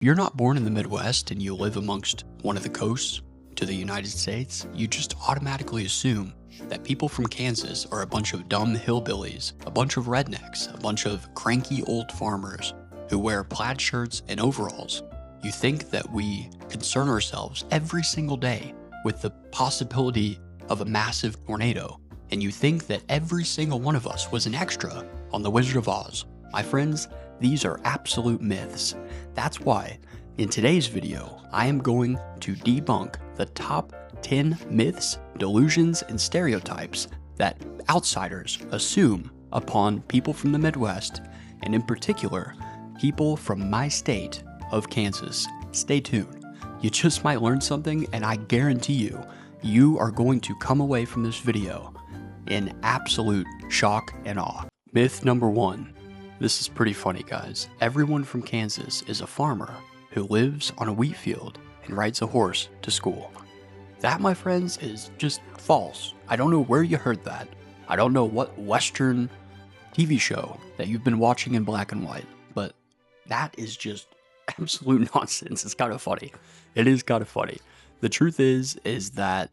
You're not born in the Midwest and you live amongst one of the coasts to the United States, you just automatically assume that people from Kansas are a bunch of dumb hillbillies, a bunch of rednecks, a bunch of cranky old farmers who wear plaid shirts and overalls. You think that we concern ourselves every single day with the possibility of a massive tornado, and you think that every single one of us was an extra on The Wizard of Oz. My friends, these are absolute myths. That's why, in today's video, I am going to debunk the top 10 myths, delusions, and stereotypes that outsiders assume upon people from the Midwest, and in particular, people from my state of Kansas. Stay tuned. You just might learn something, and I guarantee you, you are going to come away from this video in absolute shock and awe. Myth number 1. This is pretty funny, guys. Everyone from Kansas is a farmer who lives on a wheat field and rides a horse to school. That, my friends, is just false. I don't know where you heard that. I don't know what Western TV show that you've been watching in black and white, but that is just absolute nonsense. It's kind of funny. It is kind of funny. The truth is that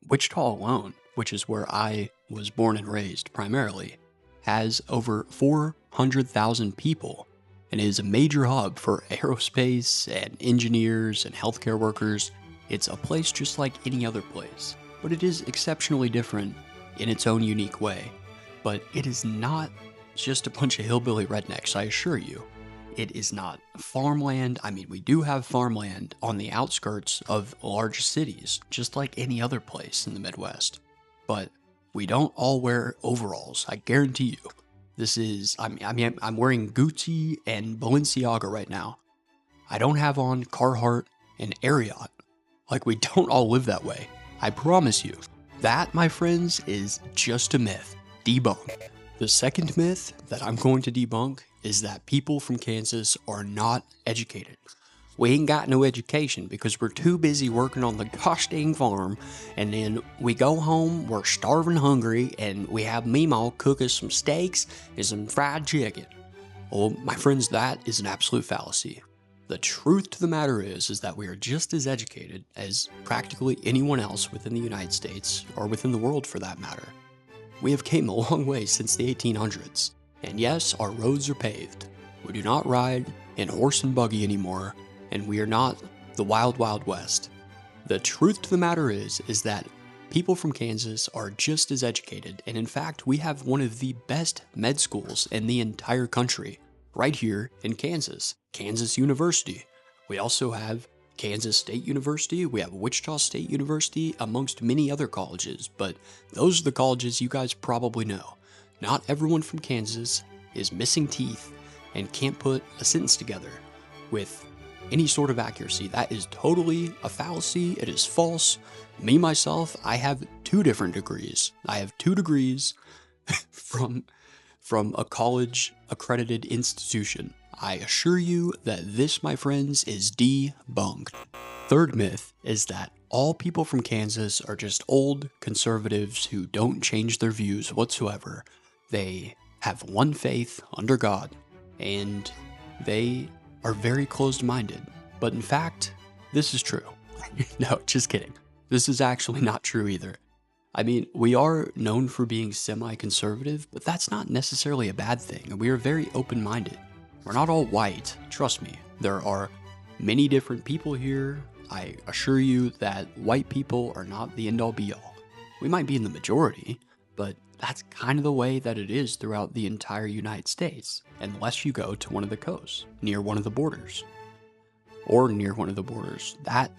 Wichita alone, which is where I was born and raised primarily, has over 400,000 people and is a major hub for aerospace and engineers and healthcare workers. It's a place just like any other place, but it is exceptionally different in its own unique way. But it is not just a bunch of hillbilly rednecks, I assure you. It is not farmland. I mean, we do have farmland on the outskirts of large cities, just like any other place in the Midwest. But we don't all wear overalls, I guarantee you. This is, I'm wearing Gucci and Balenciaga right now. I don't have on Carhartt and Ariat. Like, we don't all live that way. I promise you. That, my friends, is just a myth. Debunk. The second myth that I'm going to debunk is that people from Kansas are not educated. We ain't got no education because we're too busy working on the gosh dang farm, and then we go home, we're starving hungry, and we have Meemaw cook us some steaks and some fried chicken. Well, my friends, that is an absolute fallacy. The truth to the matter is that we are just as educated as practically anyone else within the United States, or within the world for that matter. We have came a long way since the 1800s, and yes, our roads are paved. We do not ride in horse and buggy anymore, and we are not the wild, wild west. The truth to the matter is that people from Kansas are just as educated, and in fact, we have one of the best med schools in the entire country, right here in Kansas, Kansas University. We also have Kansas State University, we have Wichita State University, amongst many other colleges, but those are the colleges you guys probably know. Not everyone from Kansas is missing teeth and can't put a sentence together with any sort of accuracy. That is totally a fallacy. It is false. Me, myself, I have 2 different degrees. I have 2 degrees from a college accredited institution. I assure you that this, my friends, is debunked. Third myth is that all people from Kansas are just old conservatives who don't change their views whatsoever. They have one faith under God, and they are very closed-minded. But in fact, this is true. No, just kidding. This is actually not true either. I mean, we are known for being semi-conservative, but that's not necessarily a bad thing, and we are very open-minded. We're not all white, trust me. There are many different people here. I assure you that white people are not the end-all be-all. We might be in the majority, but that's kind of the way that it is throughout the entire United States, unless you go to one of the coasts, near one of the borders, or near one of the borders. That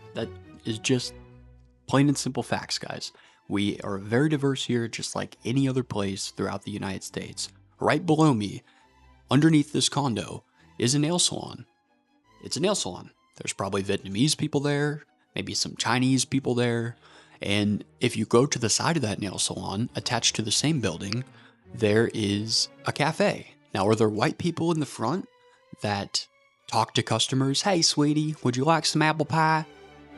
is just plain and simple facts, guys. We are very diverse here, just like any other place throughout the United States. Right below me, underneath this condo, is a nail salon. It's a nail salon. There's probably Vietnamese people there, maybe some Chinese people there. And if you go to the side of that nail salon, attached to the same building, there is a cafe. Now, are there white people in the front that talk to customers? Hey, sweetie, would you like some apple pie?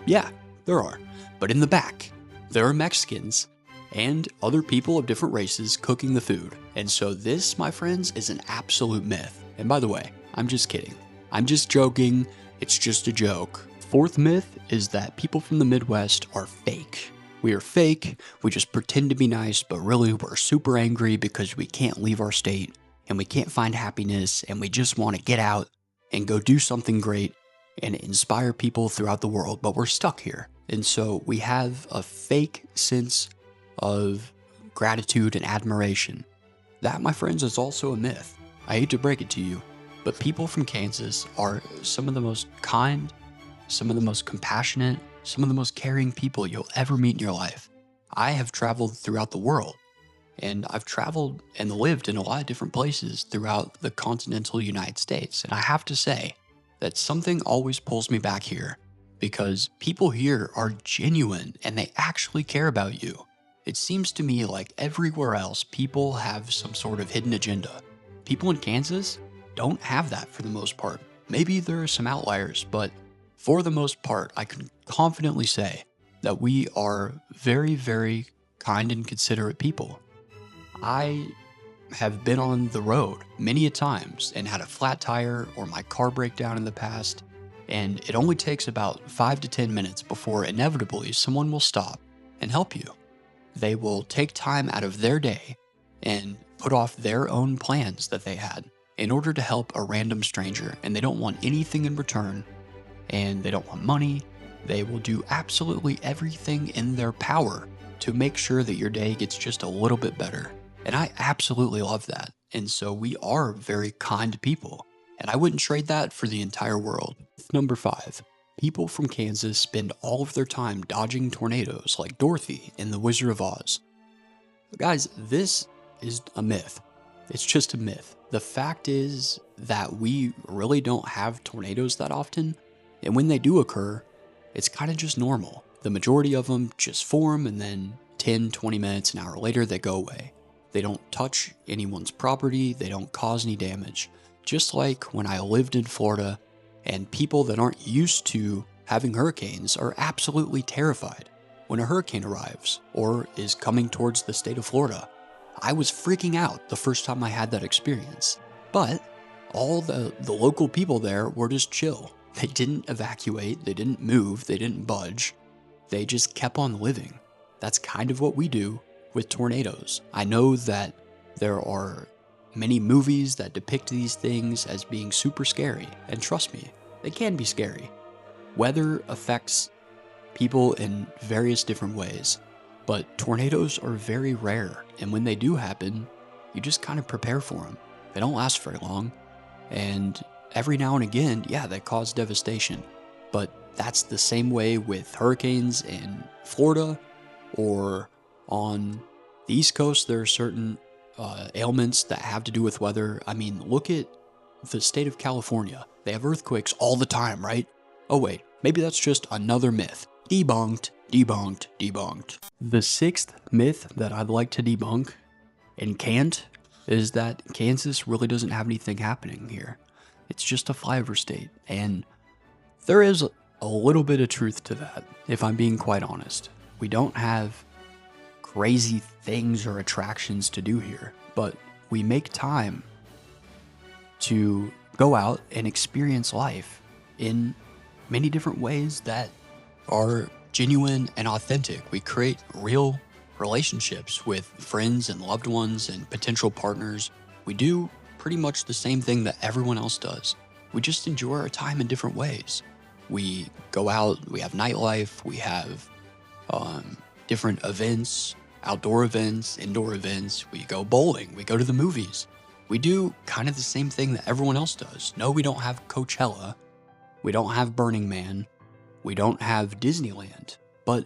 Yeah, there are. But in the back, there are Mexicans and other people of different races cooking the food. And so this, my friends, is an absolute myth. And by the way, I'm just kidding. I'm just joking. It's just a joke. Fourth myth is that people from the Midwest are fake. We are fake, we just pretend to be nice, but really we're super angry because we can't leave our state, and we can't find happiness, and we just want to get out and go do something great and inspire people throughout the world, but we're stuck here. And so we have a fake sense of gratitude and admiration. That, my friends, is also a myth. I hate to break it to you, but people from Kansas are some of the most kind, some of the most compassionate, some of the most caring people you'll ever meet in your life. I have traveled throughout the world, and I've traveled and lived in a lot of different places throughout the continental United States. And I have to say that something always pulls me back here, because people here are genuine and they actually care about you. It seems to me like everywhere else, people have some sort of hidden agenda. People in Kansas don't have that for the most part. Maybe there are some outliers, but for the most part, I can confidently say that we are very, very kind and considerate people. I have been on the road many a times and had a flat tire or my car break down in the past, and it only takes about 5 to 10 minutes before inevitably someone will stop and help you. They will take time out of their day and put off their own plans that they had in order to help a random stranger, and they don't want anything in return, and they don't want money. They will do absolutely everything in their power to make sure that your day gets just a little bit better. And I absolutely love that. And so we are very kind people, and I wouldn't trade that for the entire world. Number 5, people from Kansas spend all of their time dodging tornadoes like Dorothy in The Wizard of Oz. Guys, this is a myth. It's just a myth. The fact is that we really don't have tornadoes that often, and when they do occur, it's kind of just normal. The majority of them just form, and then 10, 20 minutes, an hour later, they go away. They don't touch anyone's property, they don't cause any damage. Just like when I lived in Florida, and people that aren't used to having hurricanes are absolutely terrified when a hurricane arrives or is coming towards the state of Florida. I was freaking out the first time I had that experience. But all the local people there were just chill. They didn't evacuate, they didn't move, they didn't budge. They just kept on living. That's kind of what we do with tornadoes. I know that there are many movies that depict these things as being super scary, and trust me, they can be scary. Weather affects people in various different ways, but tornadoes are very rare, and when they do happen, you just kind of prepare for them. They don't last very long, and every now and again, yeah, they cause devastation, but that's the same way with hurricanes in Florida, or on the East Coast. There are certain ailments that have to do with weather. I mean, look at the state of California. They have earthquakes all the time, right? Oh wait, maybe that's just another myth. Debunked, debunked, debunked. The 6th myth that I'd like to debunk, and can't, is that Kansas really doesn't have anything happening here. It's just a flyover state, and there is a little bit of truth to that, if I'm being quite honest. We don't have crazy things or attractions to do here, but we make time to go out and experience life in many different ways that are genuine and authentic. We create real relationships with friends and loved ones and potential partners. We do pretty much the same thing that everyone else does. We just enjoy our time in different ways. We go out, we have nightlife, we have different events, outdoor events, indoor events. We go bowling, we go to the movies. We do kind of the same thing that everyone else does. No, we don't have Coachella. We don't have Burning Man. We don't have Disneyland. But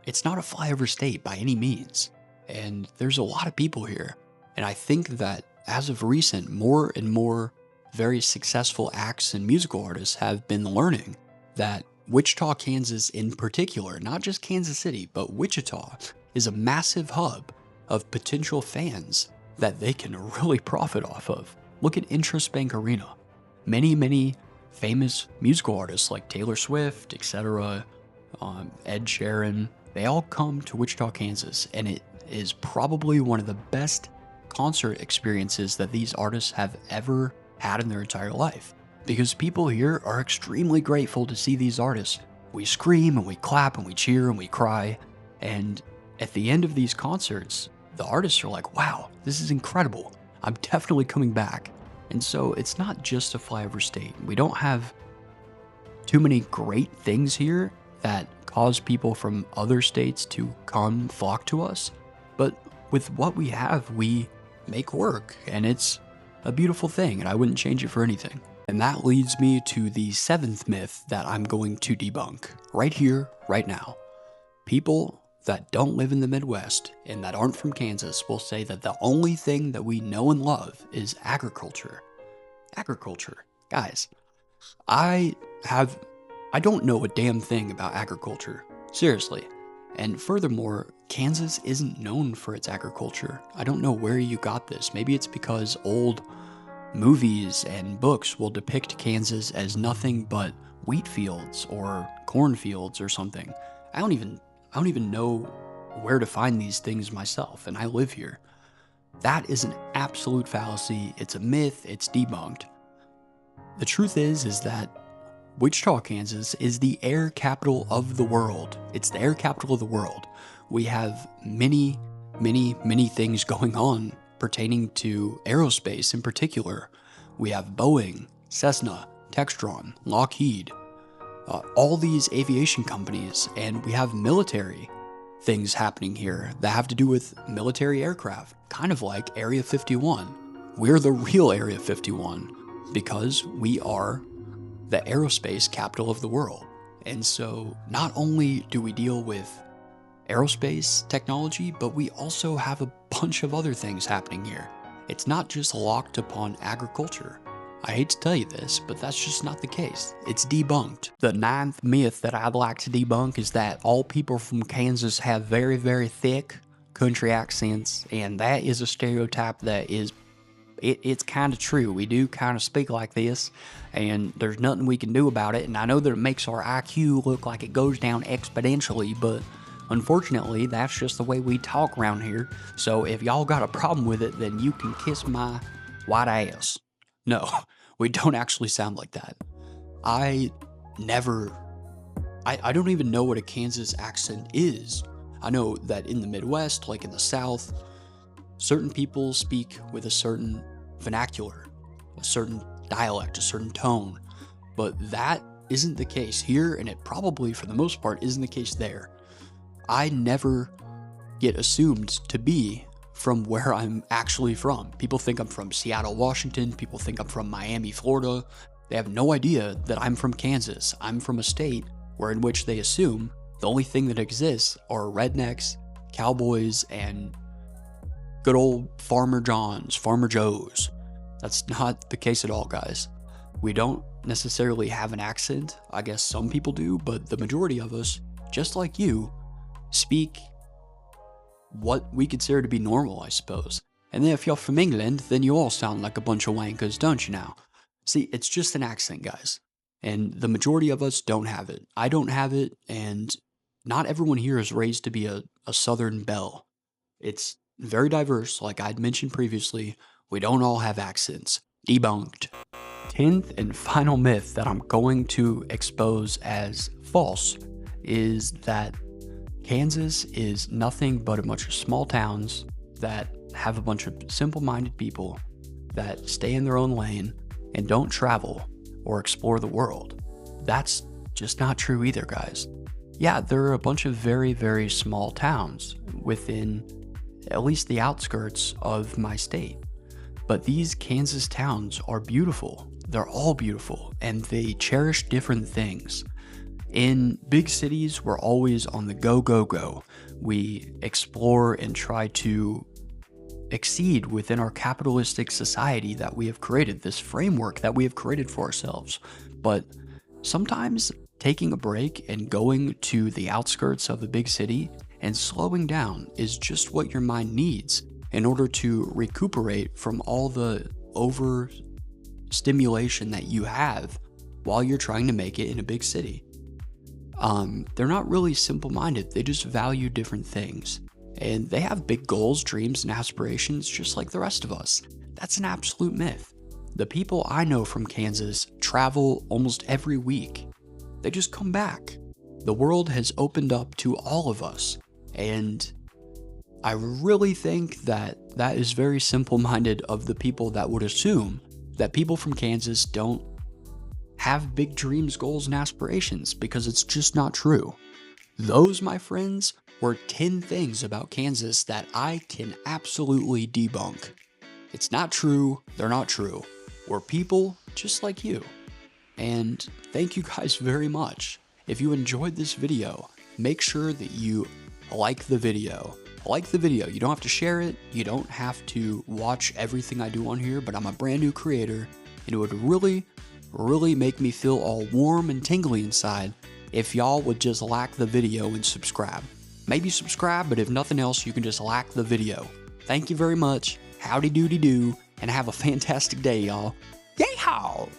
it's not a flyover state by any means. And there's a lot of people here. And I think that as of recent, more and more very successful acts and musical artists have been learning that Wichita, Kansas in particular, not just Kansas City, but Wichita, is a massive hub of potential fans that they can really profit off of. Look at Interest Bank Arena. Many famous musical artists like Taylor Swift, etc., Ed Sheeran, they all come to Wichita, Kansas, and it is probably one of the best concert experiences that these artists have ever had in their entire life. because people here are extremely grateful to see these artists. We scream and we clap and we cheer and we cry, and at the end of these concerts, the artists are like, wow, this is incredible. I'm definitely coming back. And so it's not just a flyover state. We don't have too many great things here that cause people from other states to come flock to us. But with what we have, we make work, and it's a beautiful thing, and I wouldn't change it for anything. And that leads me to the 7th myth that I'm going to debunk right here, right now. People that don't live in the Midwest and that aren't from Kansas will say that the only thing that we know and love is agriculture. Agriculture. Guys, I don't know a damn thing about agriculture. Seriously. And furthermore, Kansas isn't known for its agriculture. I don't know where you got this. Maybe it's because old movies and books will depict Kansas as nothing but wheat fields or cornfields or something. I don't even know where to find these things myself, and I live here. That is an absolute fallacy. It's a myth. It's debunked. The truth is that Wichita, Kansas is the air capital of the world. It's the air capital of the world. We have many, many, many things going on pertaining to aerospace in particular. We have Boeing, Cessna, Textron, Lockheed, all these aviation companies, and we have military things happening here that have to do with military aircraft, kind of like Area 51. We're the real Area 51 because we are the aerospace capital of the world. And so not only do we deal with aerospace technology, but we also have a bunch of other things happening here. It's not just locked upon agriculture. I hate to tell you this, but that's just not the case. It's debunked. The 9th myth that I'd like to debunk is that all people from Kansas have very, very thick country accents, and that is a stereotype that is, it's kind of true. We do kind of speak like this, and there's nothing we can do about it, and I know that it makes our IQ look like it goes down exponentially, but unfortunately, that's just the way we talk around here. So if y'all got a problem with it, then you can kiss my white ass. No, we don't actually sound like that. I don't even know what a Kansas accent is. I know that in the Midwest, like in the South, certain people speak with a certain vernacular, a certain dialect, a certain tone, but that isn't the case here, and it probably, for the most part, isn't the case there. I never get assumed to be from where I'm actually from. People think I'm from Seattle, Washington. People think I'm from Miami, Florida. They have no idea that I'm from Kansas. I'm from a state in which they assume the only thing that exists are rednecks, cowboys, and good old Farmer Johns, Farmer Joes. That's not the case at all, guys. We don't necessarily have an accent. I guess some people do, but the majority of us, just like you, speak what we consider to be normal, I suppose. And then if you're from England, then you all sound like a bunch of wankers, don't you now? See, it's just an accent, guys. And the majority of us don't have it. I don't have it, and not everyone here is raised to be a Southern belle. It's very diverse, like I'd mentioned previously. We don't all have accents. Debunked. 10th and final myth that I'm going to expose as false is that Kansas is nothing but a bunch of small towns that have a bunch of simple-minded people that stay in their own lane and don't travel or explore the world. That's just not true either, guys. Yeah, there are a bunch of very, very small towns within at least the outskirts of my state. But these Kansas towns are beautiful. They're all beautiful, and they cherish different things. In big cities, we're always on the go, go, go. We explore and try to exceed within our capitalistic society that we have created, this framework that we have created for ourselves. But sometimes taking a break and going to the outskirts of the big city and slowing down is just what your mind needs in order to recuperate from all the overstimulation that you have while you're trying to make it in a big city. They're not really simple-minded. They just value different things. And they have big goals, dreams, and aspirations just like the rest of us. That's an absolute myth. The people I know from Kansas travel almost every week. They just come back. The world has opened up to all of us, and I really think that that is very simple-minded of the people that would assume that people from Kansas don't have big dreams, goals, and aspirations, because it's just not true. Those, my friends, were 10 things about Kansas that I can absolutely debunk. It's not true, they're not true. We're people just like you. And thank you guys very much. If you enjoyed this video, make sure that you like the video. Like the video. You don't have to share it. You don't have to watch everything I do on here, but I'm a brand new creator, and it would really make me feel all warm and tingly inside if y'all would just like the video and subscribe. Maybe subscribe, but if nothing else, you can just like the video. Thank you very much. Howdy doody do, and have a fantastic day, y'all. Yeehaw!